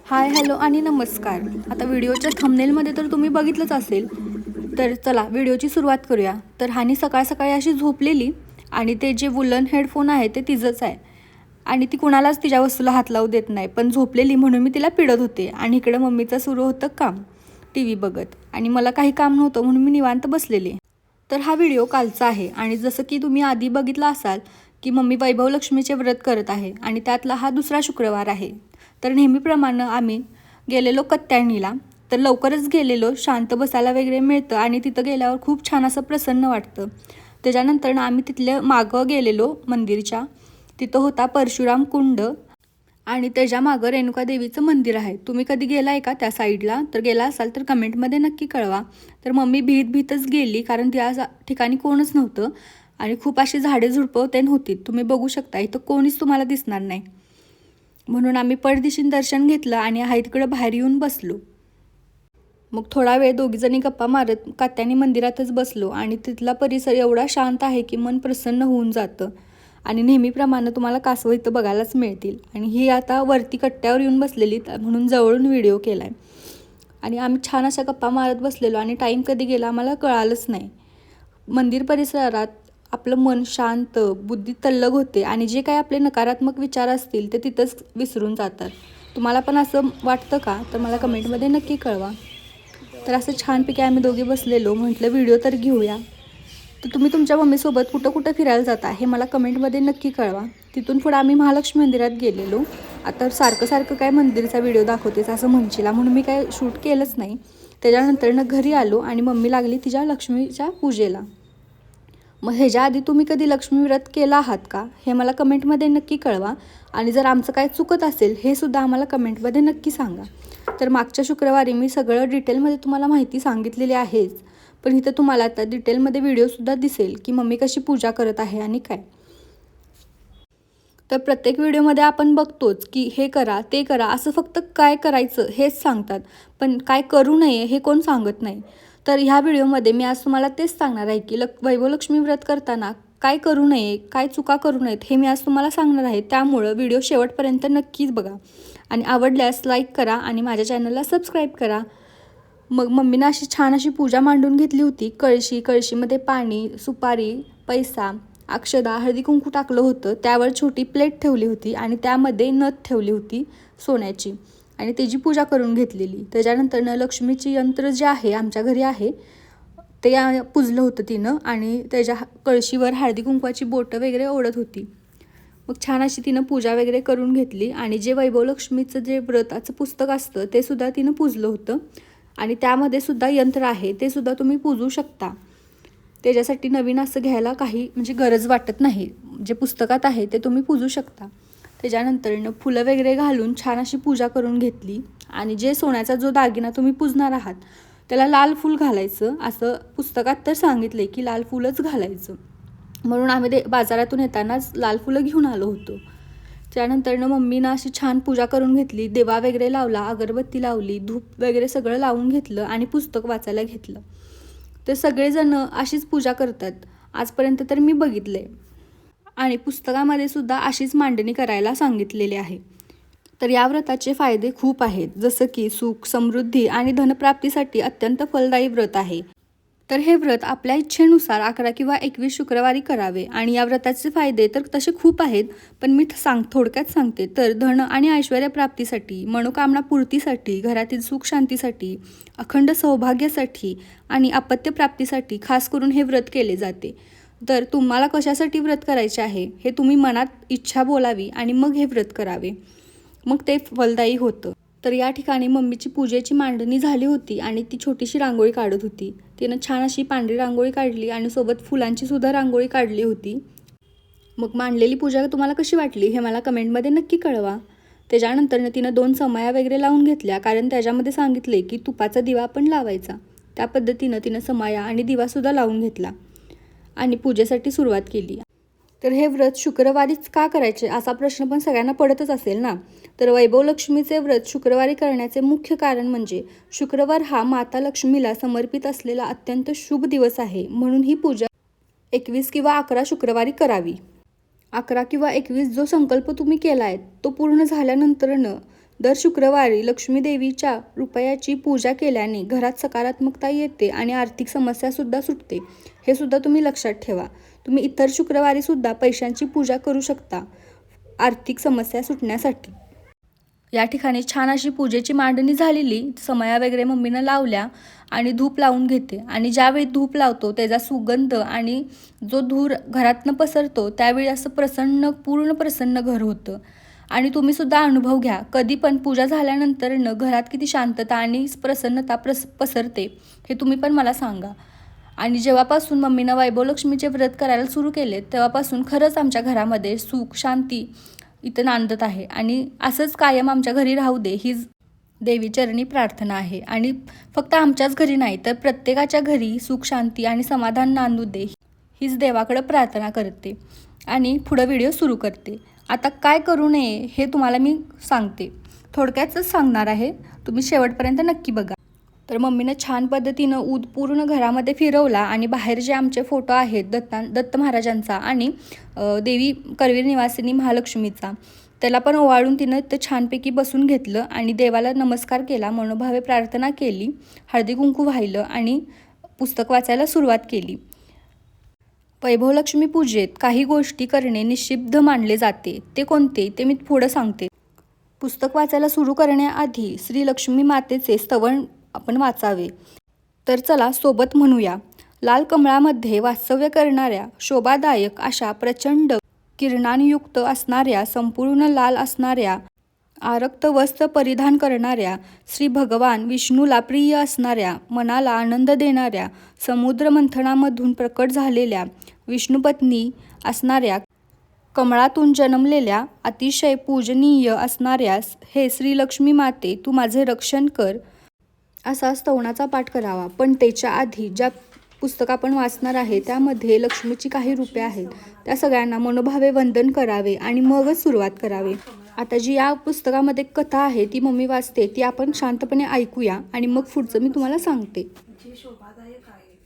Hi hello आणि नमस्कार. आता व्हिडिओच्या थंबनेलमध्ये तर तुम्ही बघितलंच असेल. तर चला व्हिडिओची सुरुवात करूया. तर हानी सकाळ सकाळी अशी झोपलेली आणि ते जे वुलन हेडफोन आहे ते तिचंच आहे आणि ती कुणालाच तिच्या वस्तूला हात लावू देत नाही, पण झोपलेली म्हणून मी तिला पिडत होते. आणि इकडं मम्मीचं सुरू होतं काम, टी व्ही बघत, आणि मला काही काम नव्हतं म्हणून मी निवांत बसलेले. तर हा व्हिडिओ कालचा आहे आणि जसं की तुम्ही आधी बघितला असाल की मम्मी वैभव लक्ष्मीचे व्रत करत आहे आणि त्यातला हा दुसरा शुक्रवार आहे. तर नेहमीप्रमाणे आम्ही गेलेलो कत्याणीला. तर लवकरच गेलेलो, शांत बसायला वगैरे मिळतं आणि तिथं गेल्यावर खूप छान असं प्रसन्न वाटतं. त्याच्यानंतर आम्ही तिथल्या मागं गेलेलो मंदिरच्या. तिथं होता परशुराम कुंड आणि त्याच्या मागं रेणुका देवीचं मंदिर आहे. तुम्ही कधी गेला आहे का त्या साईडला? तर गेला असाल तर कमेंटमध्ये नक्की कळवा. तर मम्मी भीतच गेली कारण त्या ठिकाणी कोणच नव्हतं आणि खूप अशी झाडे झुडपं ते होती. तुम्ही बघू शकता इथं कोणीच तुम्हाला दिसणार नाही. म्हणून आम्ही पडदिशीन दर्शन घेतलं आणि आहे तिकडं बाहेर येऊन बसलो. मग थोडा वेळ दोघीजणी गप्पा मारत कात्यानी मंदिरातच बसलो आणि तिथला परिसर एवढा शांत आहे की मन प्रसन्न होऊन जातं. आणि नेहमीप्रमाणे तुम्हाला कासव इथं बघायलाच मिळतील. आणि ही आता वरती कट्ट्यावर येऊन बसलेली म्हणून जवळून व्हिडिओ केला आहे. आणि आम्ही छान अशा गप्पा मारत बसलेलो आणि टाईम कधी गेला आम्हाला कळालंच नाही. मंदिर परिसरात आपलं मन शांत, बुद्धी तल्लग होते आणि जे काही आपले नकारात्मक विचार असतील ते तिथंच विसरून जातात. तुम्हाला पण असं वाटतं का? तर मला कमेंटमध्ये नक्की कळवा. तर असं छानपैकी आम्ही दोघे बसलेलो, म्हटलं व्हिडिओ तर घेऊया. तर तुम्ही तुमच्या मम्मीसोबत कुठं फिरायला जाता हे मला कमेंटमध्ये नक्की कळवा. तिथून पुढे आम्ही महालक्ष्मी मंदिरात गेलेलो. आता सारखं काय मंदिरचा व्हिडिओ दाखवतेस असं म्हणशीला म्हणून मी काय शूट केलंच नाही. त्याच्यानंतर घरी आलो आणि मम्मी लागली तिच्या लक्ष्मीच्या पूजेला. मग ह्याच्या आधी तुम्ही कधी लक्ष्मी व्रत केला आहात का हे मला कमेंटमध्ये नक्की कळवा. आणि जर आमचं काय चुकत असेल हे सुद्धा आम्हाला कमेंटमध्ये नक्की सांगा. तर मागच्या शुक्रवारी मी सगळं डिटेलमध्ये तुम्हाला माहिती सांगितलेली आहेच, पण इथं तुम्हाला आता डिटेलमध्ये व्हिडिओसुद्धा दिसेल की मम्मी कशी पूजा करत आहे आणि काय. तर प्रत्येक व्हिडिओमध्ये आपण बघतोच की हे करा ते करा, असं फक्त काय करायचं हेच सांगतात, पण काय करू नये हे कोण सांगत नाही. तर ह्या व्हिडिओमध्ये मी आज तुम्हाला तेच सांगणार आहे की वैभवलक्ष्मी व्रत करताना काय करू नये, काय चुका करू नयेत हे मी आज तुम्हाला सांगणार आहे. त्यामुळं व्हिडिओ शेवटपर्यंत नक्कीच बघा आणि आवडल्यास लाईक करा आणि माझ्या चॅनलला सबस्क्राईब करा. मग मम्मीनं अशी छान अशी पूजा मांडून घेतली होती. कळशीमध्ये पाणी, सुपारी, पैसा, अक्षदा, हळदी कुंकू टाकलं होतं. त्यावर छोटी प्लेट ठेवली होती आणि त्यामध्ये नथ ठेवली होती सोन्याची आणि त्याची पूजा करून घेतलेली. त्याच्यानंतर लक्ष्मीची यंत्र जे आहे आमच्या घरी आहे ते पुजलं होतं तिनं आणि त्याच्या कळशीवर हळदी कुंकवाची बोटं वगैरे ओढत होती. मग छान अशी तिनं पूजा वगैरे करून घेतली आणि जे वैभवलक्ष्मीचं जे व्रताचं पुस्तक असतं ते सुद्धा तिनं पुजलं होतं आणि त्यामध्ये सुद्धा यंत्र आहे ते सुद्धा तुम्ही पूजू शकता. त्याच्यासाठी नवीन असं घ्यायला काही म्हणजे गरज वाटत नाही. जे पुस्तकात आहे ते तुम्ही पूजू शकता. त्याच्यानंतर फुलं वगैरे घालून छान अशी पूजा करून घेतली आणि जे सोन्याचा जो दागिना तुम्ही पूजणार आहात त्याला लाल फूल घालायचं असं पुस्तकात तर सांगितले की लाल फूलच घालायचं. म्हणून आम्ही बाजारातून येतानाच लाल फुलं घेऊन आलो होतो. त्यानंतर मम्मीनं अशी छान पूजा करून घेतली. देवा वगैरे लावला, अगरबत्ती लावली, धूप वगैरे सगळं लावून घेतलं आणि पुस्तक वाचायला घेतलं. तर सगळेजण अशीच पूजा करतात आजपर्यंत तर मी बघितले आणि पुस्तकामध्ये सुद्धा अशीच मांडणी करायला सांगितलेली आहे. तर या व्रताचे फायदे खूप आहेत, जसं की सुख, समृद्धी आणि धनप्राप्तीसाठी अत्यंत फलदायी व्रत आहे. तर हे व्रत आपल्या इच्छेनुसार 11 किंवा 21 शुक्रवारी करावे. आणि या व्रताचे फायदे तर तसे खूप आहेत, पण मी थोडक्यात सांगते. तर धन आणि ऐश्वर्य प्राप्तीसाठी, मनोकामना पूर्तीसाठी, घरातील सुख शांतीसाठी, अखंड सौभाग्यासाठी आणि अपत्य प्राप्तीसाठी खास करून हे व्रत केले जाते. तर तुम्हाला कशासाठी व्रत करायचे आहे हे तुम्ही मनात इच्छा बोलावी आणि मग हे व्रत करावे, मग ते फलदायी होतं. तर या ठिकाणी मम्मीची पूजेची मांडणी झाली होती आणि ती छोटीशी रांगोळी काढत होती. तिनं छान अशी पांढरी रांगोळी काढली आणि सोबत फुलांची सुद्धा रांगोळी काढली होती. मग मांडलेली पूजा तुम्हाला कशी वाटली हे मला कमेंटमध्ये नक्की कळवा. त्याच्यानंतर तिनं 2 समया वगैरे लावून घेतल्या कारण त्याच्यामध्ये सांगितले की तुपाचा दिवा पण लावायचा. त्या पद्धतीनं तिनं समया आणि दिवासुद्धा लावून घेतला आणि पूजेसाठी सुरुवात केली. तर हे व्रत शुक्रवारीच का करायचे असा प्रश्न पण सगळ्यांना पडतच असेल ना. तर वैभवलक्ष्मीचे व्रत शुक्रवारी करण्याचे मुख्य कारण म्हणजे शुक्रवार हा माता लक्ष्मीला समर्पित असलेला अत्यंत शुभ दिवस आहे. म्हणून ही पूजा 21 किंवा 11 शुक्रवारी करावी. 11 किंवा 21 जो संकल्प तुम्ही केला आहे तो पूर्ण झाल्यानंतरनं दर शुक्रवारी लक्ष्मी देवीच्या रुपयाची पूजा केल्याने घरात सकारात्मकता येते आणि आर्थिक समस्यासुद्धा सुटते. हे सुद्धा तुम्ही लक्षात ठेवा. तुम्ही इतर शुक्रवारीसुद्धा पैशांची पूजा करू शकता आर्थिक समस्या सुटण्यासाठी. या ठिकाणी छान अशी पूजेची मांडणी झालेली समया वगैरे मम्मीनं लावल्या आणि धूप लावून घेते. आणि ज्यावेळी धूप लावतो त्याचा सुगंध आणि जो धूर घरातनं पसरतो त्यावेळी असं पूर्ण प्रसन्न घर होतं. आणि तुम्हीसुद्धा अनुभव घ्या. कधी पण पूजा झाल्यानंतरनं घरात किती शांतता आणि प्रसन्नता पसरते हे तुम्ही पण मला सांगा. आणि जेव्हापासून मम्मीनं वैभवलक्ष्मीचे व्रत करायला सुरू केले तेव्हापासून खरंच आमच्या घरामध्ये सुख शांती इथं नांदत आहे. आणि असंच कायम आमच्या घरी राहू दे हीच देवीचरणी प्रार्थना आहे. आणि फक्त आमच्याच घरी नाही तर प्रत्येकाच्या घरी सुख शांती आणि समाधान नांदू दे हीच देवाकडं प्रार्थना करते. आणि पुढं व्हिडिओ सुरू करते. आता काय करू नये हे तुम्हाला मी सांगते, थोडक्यातच सांगणार आहे, तुम्ही शेवटपर्यंत नक्की बघा. तर मम्मीनं छान पद्धतीनं ऊद पूर्ण घरामध्ये फिरवला आणि बाहेर जे आमचे फोटो आहेत दत्त महाराजांचा आणि देवी करवीर निवासिनी महालक्ष्मीचा त्याला पण ओवाळून तिनं ते छानपैकी बसून घेतलं आणि देवाला नमस्कार केला, मनोभावे प्रार्थना केली, हळदी कुंकू वाहिलं आणि पुस्तक वाचायला सुरुवात केली. वैभवलक्ष्मी पूजेत काही गोष्टी करणे निषिद्ध मानले जाते. ते कोणते ते मी पुढं सांगते. पुस्तक वाचायला सुरू करण्याआधी श्री लक्ष्मी मातेचे स्तवन आपण वाचावे. तर चला सोबत म्हणूया. लाल कमळामध्ये वास्तव्य करणाऱ्या शोभादायक अशा प्रचंड किरणांयुक्त असणाऱ्या संपूर्ण लाल असणाऱ्या आरक्त वस्त्र परिधान करणाऱ्या श्री भगवान विष्णूला प्रिय असणाऱ्या मनाला आनंद देणाऱ्या समुद्र मंथनामधून प्रकट झालेल्या विष्णुपत्नी असणाऱ्या कमळातून जन्मलेल्या अतिशय पूजनीय असणाऱ्या हे श्रीलक्ष्मी माते तू माझे रक्षण कर असा स्तवनाचा पाठ करावा. पण त्याच्या आधी ज्या पुस्तक आपण वाचणार आहे त्यामध्ये लक्ष्मीची काही रूपे आहेत त्या सगळ्यांना मनोभावे वंदन करावे आणि मगच सुरुवात करावे. आता जी या पुस्तकामध्ये कथा आहे ती मम्मी वाचते ती आपण शांतपणे ऐकूया आणि मग पुढचं मी तुम्हाला सांगते. जी शोभादायक आहे,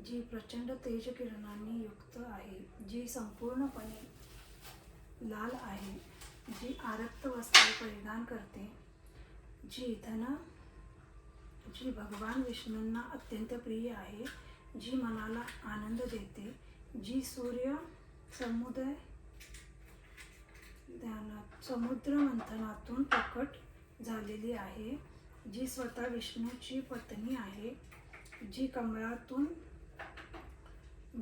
जी प्रचंड तेज किरणांनी युक्त आहे, जी संपूर्णपणे लाल आहे, जी आरक्त वस्त्र परिधान करते, जी भगवान विष्णूंना अत्यंत प्रिय आहे, जी मनाला आनंद देते, जी समुद्र मंथनातून प्रकट झालेली आहे, जी स्वतः विष्णूची पत्नी आहे, जी कमळातून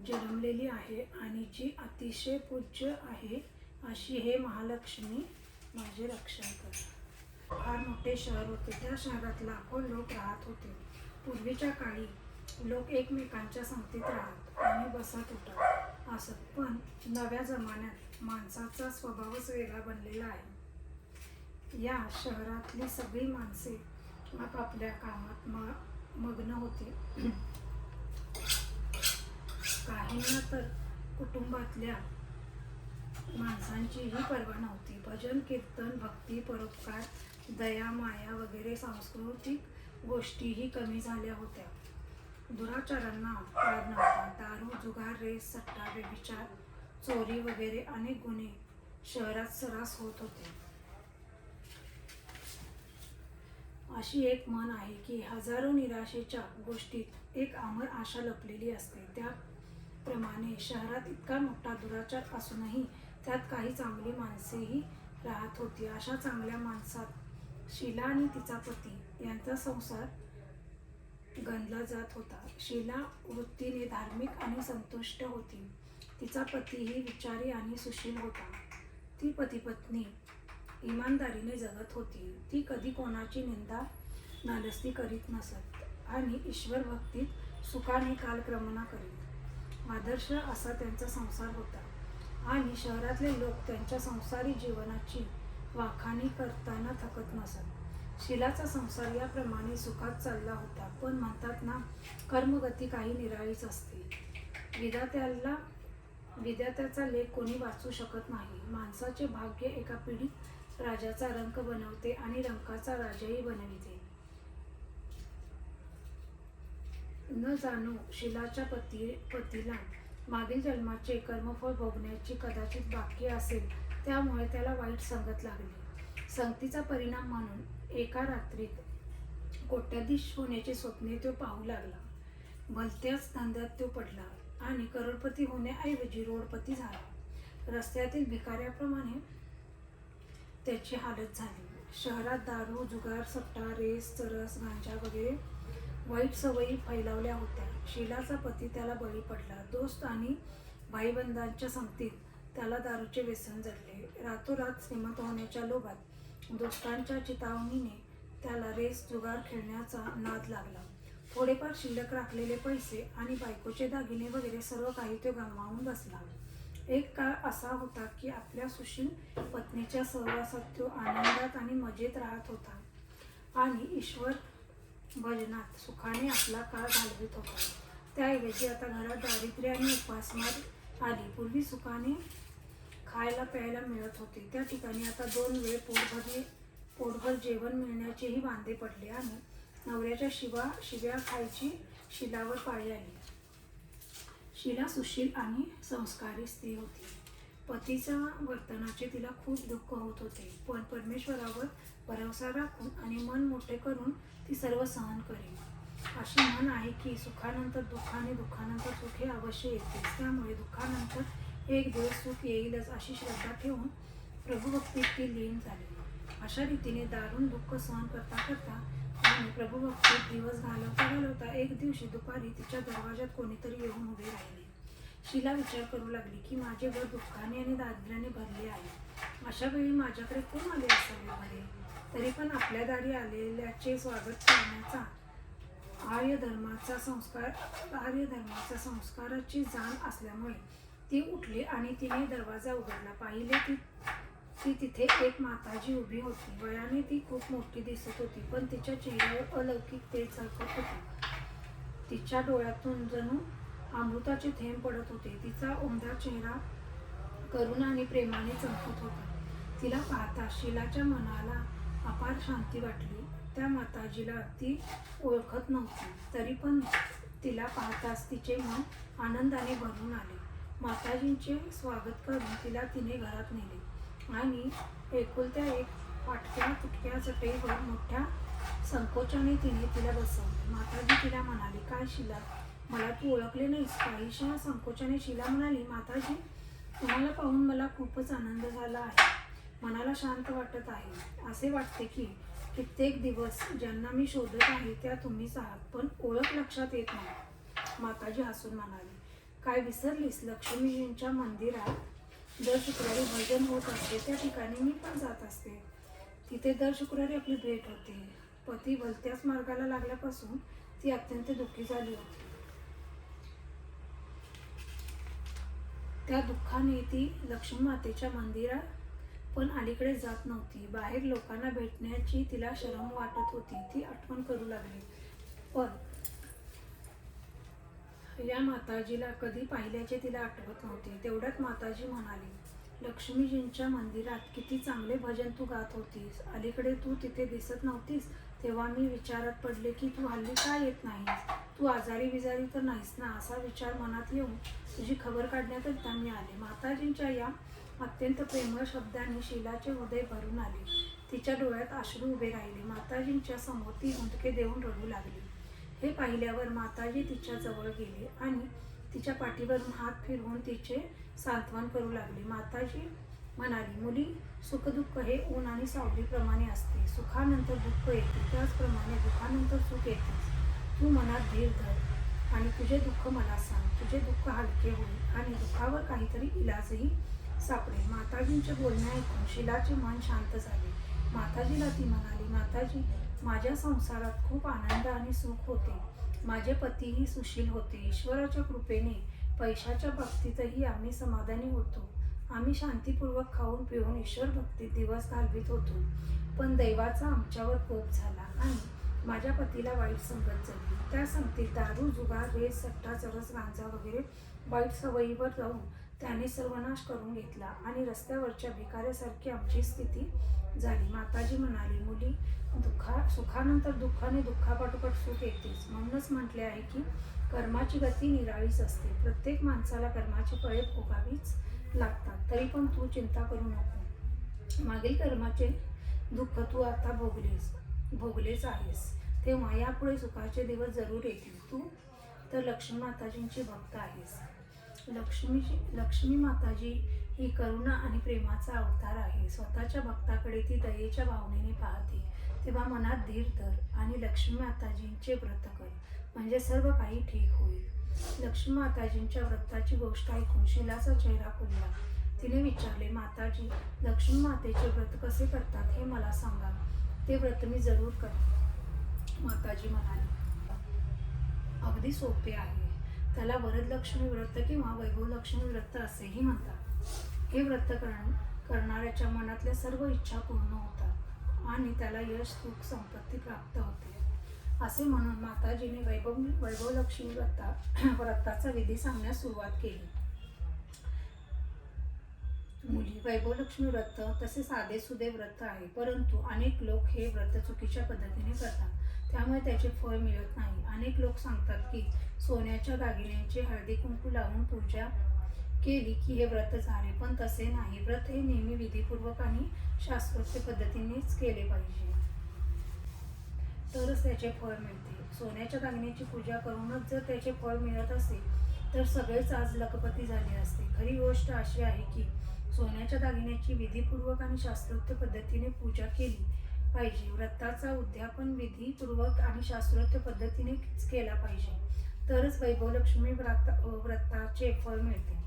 जन्मलेली आहे आणि जी अतिशय पूज्य आहे, अशी हे महालक्ष्मी माझे रक्षण कर. फार मोठे शहर होते. त्या शहरात लाखो लोक राहत होते. पूर्वीच्या काळी लोक एकमेकांच्या संगतीत राहत आणि बसत उठत असत. पण नव्या जमान्यात माणसाचा स्वभावच वेगळा बनलेला आहे. या शहरातली सगळी माणसे आपापल्या कामात मग्न होते. काहींना तर कुटुंबातल्या माणसांचीही पर्वा नव्हती. भजन कीर्तन भक्ती परोपकार दया माया वगैरे सांस्कृतिक गोष्टीही कमी झाल्या होत्या. दुराचारांना पार नव्हता. दारू जुगार रेस सट्टा व्यभिचार चोरी वगैरे अनेक गुन्हे शहरात सर्रास होत होते. अशी एक म्हण आहे की हजारो निराशेच्या गोष्टीत एक अमर आशा लपलेली असते. त्याप्रमाणे शहरात इतका मोठा दुराचार असूनही त्यात काही चांगली माणसेही राहत होती. अशा चांगल्या माणसात शीला आणि तिचा पती यांचा संसार गंधला जात होता. शीला वृत्तीने धार्मिक आणि संतुष्ट होती. तिचा पतीही विचारी आणि सुशील होता. ती पती-पत्नी इमानदारीने जगत होती. ती कधी कोणाची निंदा नालस्ती करीत नसत आणि ईश्वर भक्तीत सुखाने कालक्रमणा करीत. आदर्श असा त्यांचा संसार होता आणि शहरातले लोक त्यांच्या संसारी जीवनाची वाखाणी करताना थकत नसत. शीलाचा संसार याप्रमाणे सुखात चालला होता. पण म्हणतात ना, कर्मगती काही निराळीच असते. विधात्याचा लेख कोणी वाचू शकत नाही. माणसाचे भाग्य एका पीडित राजाचा रंक बनवते आणि रंकाचा राजाही बनविते. न जाणो शीलाच्या पतीला मागील जन्माचे कर्मफळ भोगण्याची कदाचित बाकी असेल, त्यामुळे त्याला वाईट संगत लागली. संगतीचा परिणाम म्हणून एका रात्रीत कोट्याधीश होण्याचे स्वप्ने तो पाहू लागला. भलत्याच धंद्यात तो पडला आणि करोडपती होण्याऐवजी रोडपती झाला. रस्त्यातील भिकाऱ्याप्रमाणे त्याची हालत झाली. शहरात दारू, जुगार, सट्टा, रेस, चरस, गांजा वगैरे वाईट सवयी फैलावल्या होत्या. शीलाचा पती त्याला बळी पडला. दोस्त आणि भाईबंधांच्या संगतीत त्याला दारूचे व्यसन जडले. रातोरात श्रीमंत होण्याच्या लोभात दोस्तांच्या चितावणीने त्याला रेस, जुगार खेळण्याचा नाद लागला. थोडेफार शिल्लक राखलेले पैसे आणि बायकोचे दागिने वगैरे सर्व काही तो गमावून बसला. एक काळ असा होता की आपल्या सुशील पत्नीच्या सहवासात तो आनंदात आणि मजेत राहत होता आणि ईश्वर भजनात सुखाने आपला काळ घालवित होता. त्याऐवजी आता घरात दारिद्र्य आणि उपासमार आली. पूर्वी सुखाने खायला प्यायला मिळत होते, त्या ठिकाणी आता 2 वेळ पोटभर जेवण मिळण्याचेही वांदे पडले आणि नवऱ्याच्या शिव्या खायची शीलावर पाळी आली. शीला सुशील आणि संस्कारी स्त्री होती. पतीच्या वर्तनाचे तिला खूप दुःख होत होते, पण परमेश्वरावर भरवसा राखून आणि मन मोठे करून ती सर्व सहन करी. अशी म्हण आहे की सुखानंतर दुःख आणि दुःखानंतर सुख हे अवश्य येतेच. त्यामुळे दुःखानंतर एक दिवस सुख येईलच अशी श्रद्धा ठेवून प्रभुभक्तीत ती लीन झाली. अशा रीतीने दारुण दुःख सहन करता करता आणि प्रभुभक्तीत दिवस घालवता एक दिवशी दुपारी तिच्या दरवाजात कोणीतरी येऊन उभे राहिले. शीला विचार करू लागली की माझे घर दुःखाने आणि दारिद्र्याने भरले आहे. अशा वेळी माझ्याकडे कोण आले असावे बरे? तरी पण आपल्या दारी आलेल्याचे स्वागत करण्याचा आर्य धर्माचा संस्काराची जाण असल्यामुळे ती उठली आणि तिने दरवाजा उघडला. पाहिले ती तिथे एक माताजी उभी होती. वयाने ती खूप मोठी दिसत होती, पण तिच्या चेहऱ्यावर अलौकिक तेज झळकत होते. तिच्या डोळ्यातून जणू अमृताचे थेंब पडत होते. तिचा उमदा चेहरा करुणा आणि प्रेमाने चमकत होता. तिला पाहता शीलाच्या मनाला अपार शांती वाटली. त्या माताजीला ती ओळखत नव्हती, तरी पण तिला पाहताच तिचे मन आनंदाने भरून आले. माताजींचे स्वागत करून तिने घरात नेले आणि एकुलत्या एक फाटक्या तुटक्या चटईवर मोठ्या संकोचाने तिला बसवले. माताजी तिला म्हणाली, काय शीला, मला तू ओळखले नाहीस? काहीशा संकोचाने शीला म्हणाली, माताजी, तुम्हाला पाहून मला खूपच आनंद झाला आहे. मनाला शांत वाटत आहे. असे वाटते की कित्येक दिवस ज्यांना मी शोधत आहे त्या तुम्हीच आहात, पण ओळख लक्षात येत नाही. माताजी हसून म्हणाली, काय विसरलीस? लक्ष्मीजींच्या मंदिरात दर शुक्रवारी भजन होत असते, त्या ठिकाणी मी पण जात असते. तिथे दर शुक्रवारी आपली भेट होते. पती भलत्याच मार्गाला लागल्यापासून ती अत्यंत दुःखी झाली होती. त्या दुःखाने ती लक्ष्मी मातेच्या मंदिरात पण अलीकडे जात नव्हती. बाहेर लोकांना भेटण्याची तिला शरम वाटत होती. ती आठवण करू लागली, पण या माताजीला कधी पाहिल्याचे तिला आठवत नव्हते. तेवढ्यात माताजी म्हणाली, लक्ष्मीजींच्या मंदिरात किती चांगले भजन तू गात होतीस. अलीकडे तू तिथे दिसत नव्हतीस, तेव्हा मी विचारात पडले की तू हल्ली का येत नाहीस? तू आजारी बिजारी तर नाहीस ना? असा विचार मनात येऊन तुझी खबर काढण्याकरिता मी आले. माताजींच्या या अत्यंत प्रेमळ शब्दांनी शीलाचे हृदय भरून आले. तिच्या डोळ्यात अश्रू उभे राहिले. माताजींच्या समोर ती हुंदके देऊन रडू लागली. हे पाहिल्यावर माताजी तिच्या जवळ गेले आणि तिच्या पाठीवरून हात फिरवून तिचे सांत्वन करू लागले. माताजी म्हणाली, मुली, सुखदुःख हे ऊन आणि सावलीप्रमाणे असते. सुखानंतर दुःख येते, त्याचप्रमाणे दुःखानंतर सुख येतेच. तू मनात धीर धर आणि तुझे दुःख मला सांग. तुझे दुःख हलके होईल आणि दुःखावर काहीतरी इलाजही सापडेल. माताजींचे बोलणे ऐकून शीलाचे मन शांत झाले. माताजीला ती म्हणाली, माताजी, माझ्या संसारात खूप आनंद आणि सुख होते. माझे पतीही सुशील होते. ईश्वराच्या कृपेने पैशाच्या बाबतीतही आम्ही समाधानी होतो. आम्ही शांतीपूर्वक खाऊन पिऊन ईश्वर भक्तीत दिवस घालवित होतो. पण दैवाचा आमच्यावर कोप झाला आणि माझ्या पतीला वाईट संगत जडली. त्या संगतीत दारू, जुगार, रेस, सट्टा, चरस, गांजा वगैरे वाईट सवयीवर जाऊन त्याने सर्वनाश करून घेतला आणि रस्त्यावरच्या भिकाऱ्यासारखी आमची स्थिती झाली. माताजी म्हणाली, मुली, सुखानंतर दुःख आणि दुःखापाठोपाठ सुख येतेच. म्हणूनच म्हटले आहे की कर्माची गती निराळीच असते. प्रत्येक माणसाला कर्माची फळे भोगावीच लागतात. तरी पण तू चिंता करू नको. मागील कर्माचे दुःख तू आता भोगलेच आहेस, तेव्हा यापुढे सुखाचे दिवस जरूर येतील. तू तर लक्ष्मी माताजींची भक्त आहेस. लक्ष्मी माताजी ही करुणा आणि प्रेमाचा अवतार आहे. स्वतःच्या भक्ताकडे ती दयेच्या भावनेने पाहते. तेव्हा मनात धीर धर आणि लक्ष्मी माताजींचे व्रत कर, म्हणजे सर्व काही ठीक होईल. लक्ष्मी माताजींच्या व्रताची गोष्ट ऐकून शीलाचा चेहरा खुलला. तिने विचारले, माताजी, लक्ष्मी मातेचे व्रत कसे करतात हे मला सांगा. ते व्रत मी जरूर करेन. माताजी म्हणाली, अगदी सोपे आहे. त्याला वरदलक्ष्मी व्रत किंवा वैभवलक्ष्मी व्रत असेही म्हणतात. हे व्रत करणाऱ्याच्या मनातल्या सर्व इच्छा पूर्ण होतात आणि त्याला यश, सुख, संपत्ती प्राप्त होते. असे म्हणून माताजीने वैभवलक्ष्मी व्रताचा विधी सांगण्यास सुरुवात केली. मुली, वैभवलक्ष्मी व्रत तसे साधेसुधे व्रत आहे, परंतु अनेक लोक हे व्रत चुकीच्या पद्धतीने करतात, त्यामुळे त्याचे फळ मिळत नाही. अनेक लोक सांगतात की सोन्याच्या दागिन्यांची हळदी कुंकू लावून पूजा केली की हे व्रत झाले, पण तसे नाही. व्रत हे नेहमी विधीपूर्वक आणि शास्त्रोक्त पद्धतीनेच केले पाहिजे, तरच त्याचे फळ मिळते. सोन्याच्या दागिन्याची पूजा करूनच जर त्याचे फळ मिळत असेल तर सगळेच आज लखपती झाले असते. खरी गोष्ट अशी आहे की सोन्याच्या दागिन्याची विधीपूर्वक आणि शास्त्रोक्त पद्धतीने पूजा केली पाहिजे. व्रताचा उद्यापन विधीपूर्वक आणि शास्त्रोक्त पद्धतीनेच केला पाहिजे, तरच वैभवलक्ष्मी व्रताचे फळ मिळते.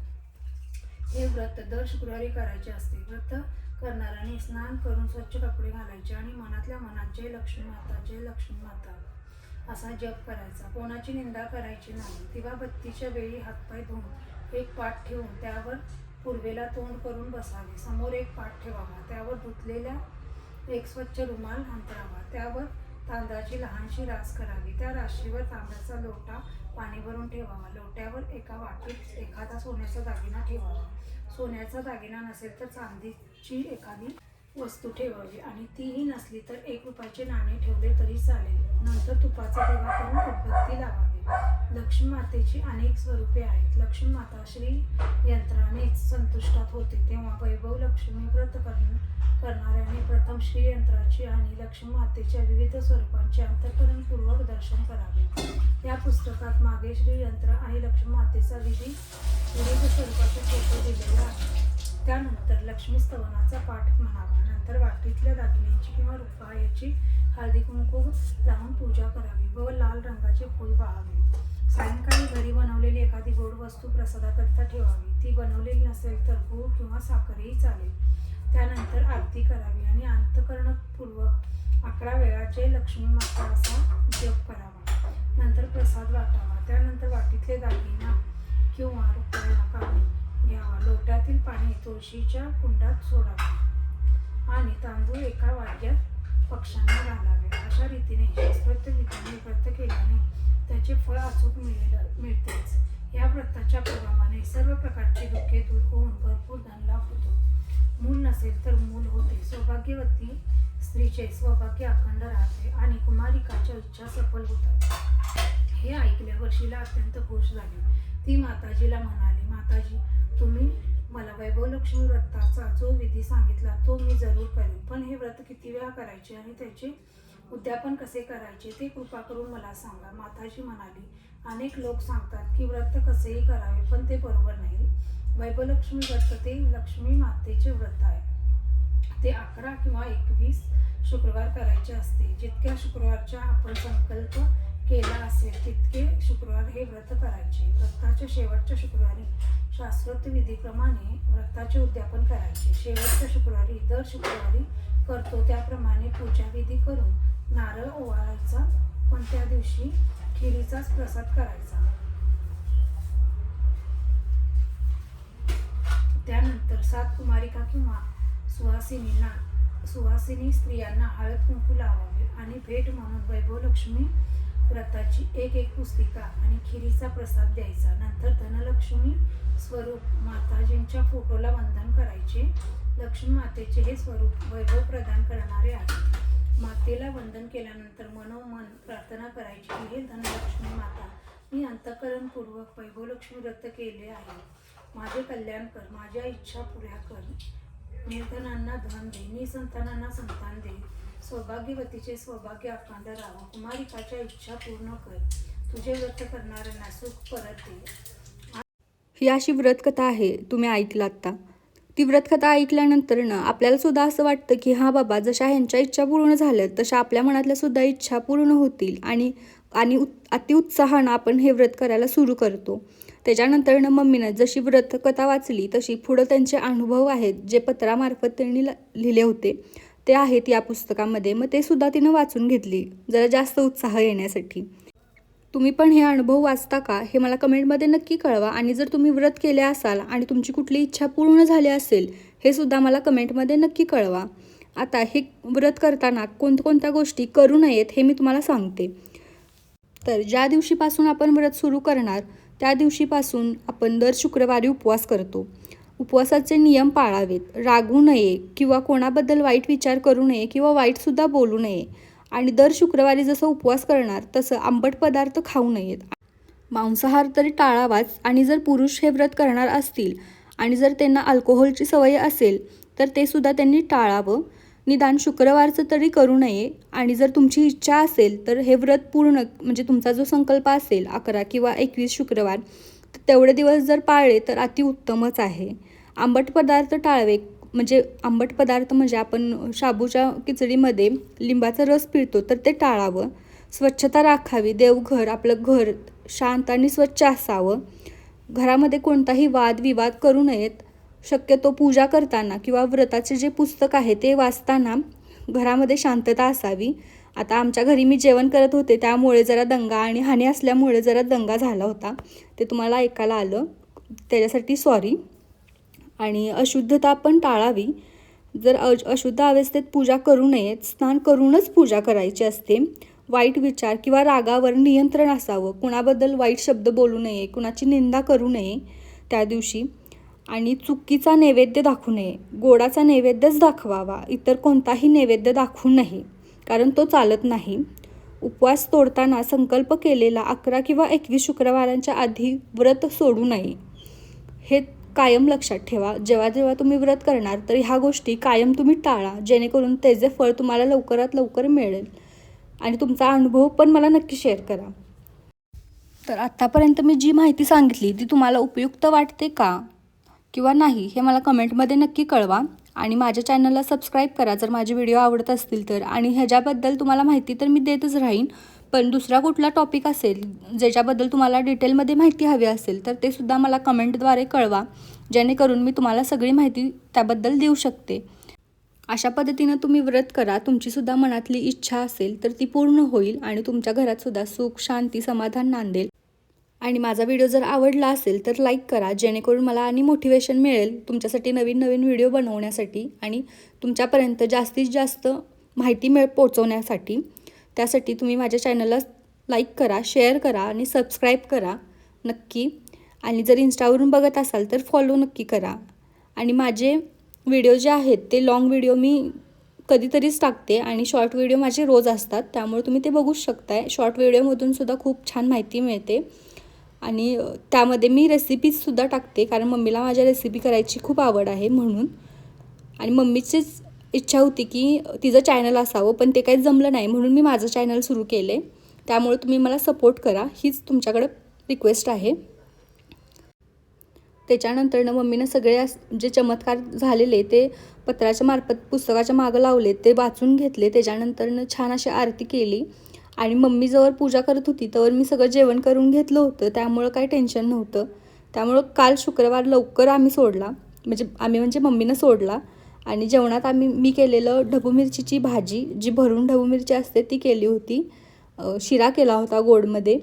हे व्रत दर शुक्रवारी करायचे असते. व्रत करणाऱ्याने स्नान करून स्वच्छ कपडे घालायचे आणि मनातल्या मनात जय लक्ष्मी माता, जय लक्ष्मी माता असा जप करायचा. कोणाची निंदा करायची नाही. दिवाबत्तीच्या वेळी हातपाय धुवून एक पाट ठेवून त्यावर पूर्वेला तोंड करून बसावे. समोर एक पाट ठेवावा, त्यावर धुतलेला एक स्वच्छ रुमाल अंतरावा, त्यावर तांदळाची लहानशी रास करावी. त्या राशीवर तांब्याचा लोटा पाणी भरून ठेवावा. लोट्यावर एका वाटीत एखादा सोन्याचा दागिना ठेवावा. सोन्याचा दागिना नसेल तर चांदीची एखादी वस्तू ठेवावी आणि तीही नसली तर 1 रुपयाचे नाणे ठेवले तरी चालेल. नंतर तुपाचा दिवा करून उदबत्ती लावावी. लक्ष्मी मातेची अनेक स्वरूपे आहेत. लक्ष्मी माता श्री यंत्रानेच संतुष्टात होते, तेव्हा वैभवलक्ष्मी व्रत करणाऱ्याने प्रथम श्री यंत्राची आणि लक्ष्मी मातेच्या विविध स्वरूपांचे अंतःकरणपूर्वक दर्शन करावे. या पुस्तकात मागे श्री यंत्र आणि लक्ष्मी मातेचा विविध स्वरूपाचे फोटो दिलेले आहेत. त्यानंतर लक्ष्मी स्तवनाचा पाठ म्हणावा. नंतर वाटीतल्या दागिन्यांची किंवा रुपयाची हळदी कुंकू लावून पूजा करावी व लाल रंगाचे फूल वाहावे. सायंकाळी घरी बनवलेली एखादी गोड वस्तू प्रसादाकरिता ठेवावी. ती बनवलेली नसेल तर गूळ किंवा साखरही चालेल. त्यानंतर आरती करावी आणि अंतःकरणपूर्वक 11 वेळा जय लक्ष्मी माता असा जप करावा. नंतर प्रसाद वाटावा. त्यानंतर वाटीतले दागिना किंवा रुपया काढून घ्यावा. लोट्यातील पाणी तुळशीच्या कुंडात सोडावे आणि तांदूळ एका वाट्यात पक्ष्यांना घालावे. अशा रीतीने शास्त्रोक्त विधीने व्रत केल्याने त्याचे फळ अचूक मिळतेच. या व्रताच्या प्रभावाने सर्व प्रकारची दुःखे दूर होऊन भरपूर धनलाभ होतो. मूल नसेल तर मूल होते. सौभाग्यवती स्त्रीचे सौभाग्य अखंड राहते आणि कुमारिकाच्या इच्छा सफल होतात. हे ऐकल्यावर शीला अत्यंत खुश झाली. ती माताजीला म्हणाली, माताजी, तुम्ही मला वैभवलक्ष्मी व्रताचा जो विधी सांगितला तो मी जरूर करेन, पण हे व्रत किती वेळा करायचे आणि त्याचे उद्यापन कसे करायचे ते कृपा करून मला सांगा. माताजी म्हणाली, अनेक लोक सांगतात की व्रत कसेही करावे, पण ते बरोबर नाही. वैभवलक्ष्मी व्रत ते लक्ष्मी मातेचे व्रत आहे. ते 11 किंवा 21 शुक्रवार करायचे असते. जितक्या शुक्रवारचा आपण संकल्प केला असेल तितके शुक्रवार हे व्रत करायचे. व्रताच्या शेवटच्या शुक्रवारी शास्त्रोक्त विधीप्रमाणे व्रताचे उद्यापन करायचे. शेवटच्या शुक्रवारी दर शुक्रवारी करतो त्याप्रमाणे पूजा विधी करून नारळ ओवाळायचा, पण त्या दिवशी खिरीचाच प्रसाद करायचा. त्यानंतर 7 कुमारिका किंवा सुवासिनी स्त्रियांना हळद कुंकू लावावे आणि भेट म्हणून वैभवलक्ष्मी व्रताची एक पुस्तिका आणि खिरीचा प्रसाद द्यायचा. नंतर धनलक्ष्मी स्वरूप माताजींच्या फोटोला वंदन करायचे. लक्ष्मी मातेचे हे स्वरूप वैभव प्रदान करणारे आहे. मातेला वंदन केल्यानंतर मनोमन प्रार्थना करायची की हे धनलक्ष्मी माता, मी अंतःकरणपूर्वक वैभवलक्ष्मी व्रत केले आहे. माझे कल्याण कर, माझ्या इच्छा पुऱ्या कर. निर्धनांना धन दे, निसंतानांना संतान दे, सौभाग्यवतीचे सौभाग्य अखंड राहावं, कुमारिकाच्या इच्छा पूर्ण कर, तुझे व्रत करणाऱ्यांना सुख परत दे. ही अशी व्रतकथा आहे, तुम्ही ऐकलं आत्ता. ती व्रतकथा ऐकल्यानंतर ना आपल्याला सुद्धा असं वाटतं की हां बाबा, जशा ह्यांच्या इच्छा पूर्ण झाल्यात तशा आपल्या मनातल्या सुद्धा इच्छा पूर्ण होतील आणि आणि अतिउत्साहानं आपण हे व्रत करायला सुरू करतो. त्याच्यानंतर मम्मीनं जशी व्रतकथा वाचली तशी पुढं त्यांचे अनुभव आहेत जे पत्रामार्फत त्यांनी लिहिले होते ते आहेत या पुस्तकामध्ये. मग ते सुद्धा तिनं वाचून घेतली जरा जास्त उत्साह येण्यासाठी. तुम्ही पण हे अनुभव वाचता का हे मला कमेंटमध्ये नक्की कळवा. आणि जर तुम्ही व्रत केले असाल आणि तुमची कुठली इच्छा पूर्ण झाली असेल हे सुद्धा मला कमेंटमध्ये नक्की कळवा. आता हे व्रत करताना कोणत्या गोष्टी करू नयेत हे मी तुम्हाला सांगते. तर ज्या दिवशीपासून आपण व्रत सुरू करणार त्या दिवशीपासून आपण दर शुक्रवारी उपवास करतो. उपवासाचे नियम पाळावेत, रागवू नये किंवा कोणाबद्दल वाईट विचार करू नये किंवा वाईटसुद्धा बोलू नये. आणि दर शुक्रवारी जसं उपवास करणार तसं आंबट पदार्थ खाऊ नयेत. मांसाहार तरी टाळावाच. आणि जर पुरुष हे व्रत करणार असतील आणि जर त्यांना अल्कोहोलची सवय असेल तर ते सुद्धा त्यांनी टाळावं. निदान शुक्रवारचं तरी करू नये. आणि जर तुमची इच्छा असेल तर हे व्रत पूर्ण म्हणजे तुमचा जो संकल्प असेल 11 किंवा 21 शुक्रवार तर तेवढे दिवस जर पाळले तर अतिउत्तमच आहे. आंबट पदार्थ टाळावे. म्हणजे आंबट पदार्थ म्हणजे आपण शाबूच्या खिचडीमध्ये लिंबाचा रस पिळतो तर ते टाळावं. स्वच्छता राखावी. देवघर आपलं घर शांत आणि स्वच्छ असावं. घरामध्ये कोणताही वादविवाद करू नयेत. शक्यतो पूजा करताना किंवा व्रताचे जे पुस्तक आहे ते वाचताना घरामध्ये शांतता असावी. आता आमच्या घरी मी जेवण करत होते त्यामुळे जरा दंगा आणि हानी असल्यामुळे जरा दंगा झाला होता, ते तुम्हाला ऐकायला आलं, त्याच्यासाठी सॉरी. आणि अशुद्धता पण टाळावी. जर अशुद्ध अवस्थेत पूजा करू नयेत. स्नान करूनच पूजा करायची असते. वाईट विचार किंवा रागावर नियंत्रण असावं. कुणाबद्दल वाईट शब्द बोलू नये, कुणाची निंदा करू नये त्या दिवशी. आणि चुकीचा नैवेद्य दाखवू नये. गोडाचा नैवेद्यच दाखवावा, इतर कोणताही नैवेद्य दाखवू नये, कारण तो चालत नाही. उपवास तोडताना संकल्प केलेला 11 किंवा 21 शुक्रवारांच्या आधी व्रत सोडू नये. हे कायम लक्षात ठेवा. जेव्हा जेव्हा तुम्ही व्रत करणार तर ह्या गोष्टी कायम तुम्ही टाळा, जेणेकरून त्याचे फळ तुम्हाला लवकरात लवकर मिळेल. आणि तुमचा अनुभव पण मला नक्की शेअर करा. तर आत्तापर्यंत मी जी माहिती सांगितली ती तुम्हाला उपयुक्त वाटते का किंवा नाही हे मला कमेंटमध्ये नक्की कळवा. आणि माझ्या चॅनलला सबस्क्राईब करा जर माझे व्हिडिओ आवडत असतील तर. आणि ह्याच्याबद्दल तुम्हाला माहिती तर मी देतच राहीन, पण दुसरा कुठला टॉपिक असेल ज्याच्याबद्दल तुम्हाला डिटेलमध्ये माहिती हवी असेल तर ते सुद्धा मला कमेंटद्वारे कळवा, जेणेकरून मी तुम्हाला सगळी माहिती त्याबद्दल देऊ शकते. अशा पद्धतीनं तुम्ही व्रत करा. तुमचीसुद्धा मनातली इच्छा असेल तर ती पूर्ण होईल आणि तुमच्या घरातसुद्धा सुख, शांती, समाधान नांदेल. आणि माझा व्हिडिओ जर आवडला असेल तर लाईक करा, जेणेकरून मला आणि मोटिवेशन मिळेल तुमच्यासाठी नवीन नवीन व्हिडिओ बनवण्यासाठी आणि तुमच्यापर्यंत जास्तीत जास्त माहिती पोचवण्यासाठी. त्यासाठी तुम्ही माझ्या चॅनलला लाईक करा, शेअर करा आणि सबस्क्राईब करा नक्की. आणि जर इंस्टावरून बघत असाल तर फॉलो नक्की करा. आणि माझे व्हिडिओ जे आहेत ते लॉंग व्हिडिओ मी कधीतरीच टाकते आणि शॉर्ट व्हिडिओ माझे रोज असतात, त्यामुळे तुम्ही ते बघूच शकताय. शॉर्ट व्हिडिओमधून सुद्धा खूप छान माहिती मिळते. आणि त्यामध्ये मी रेसिपीजसुद्धा टाकते, कारण मम्मीला माझ्या रेसिपी करायची खूप आवड आहे म्हणून. आणि मम्मीचीच इच्छा होती की तिचं चॅनल असावं, पण ते काही जमलं नाही म्हणून मी माझं चॅनल सुरू केले. त्यामुळे तुम्ही मला सपोर्ट करा, हीच तुमच्याकडं रिक्वेस्ट आहे. त्याच्यानंतर मम्मीनं सगळे जे चमत्कार झालेले ते पत्राच्या मार्फत पुस्तकाच्या मागं लावले, ते वाचून घेतले. त्याच्यानंतर छान अशी आरती केली. आणि मम्मी जवळ पूजा करत होती तर मी सगळं जेवण करून घेतलं होतं, त्यामुळं काही टेन्शन नव्हतं. त्यामुळं काल शुक्रवार लवकर आम्ही सोडला, म्हणजे मम्मीनं सोडला. आणि जेवणात मी केलेलं ढबू मिरचीची भाजी, जी भरून ढबू मिरची असते ती केली होती. शिरा केला होता गोडमध्ये.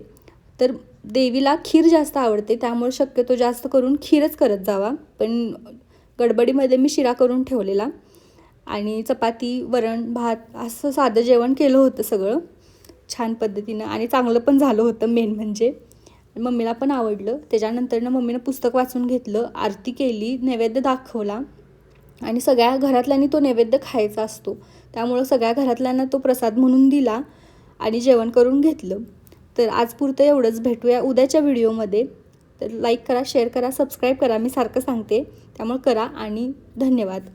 तर देवीला खीर जास्त आवडते, त्यामुळे शक्यतो जास्त करून खीरच करत जावा, पण गडबडीमध्ये मी शिरा करून ठेवलेला. आणि चपाती, वरण, भात असं साधं जेवण केलं होतं सगळं छान पद्धतीनं. आणि चांगलं पण झालं होतं मेन म्हणजे. मम्मीला पण आवडलं. त्याच्यानंतर मम्मीनं पुस्तक वाचून घेतलं, आरती केली, नैवेद्य दाखवला. आणि सगळ्या घरातल्यांनी तो नैवेद्य खायचा असतो, त्यामुळं सगळ्या घरातल्यांना तो प्रसाद म्हणून दिला आणि जेवण करून घेतलं. तर आज पुरतं एवढंच. भेटूया उद्याच्या व्हिडिओमध्ये. तर लाईक करा, शेअर करा, सबस्क्राईब करा. मी सारखं सांगते त्यामुळे करा. आणि धन्यवाद.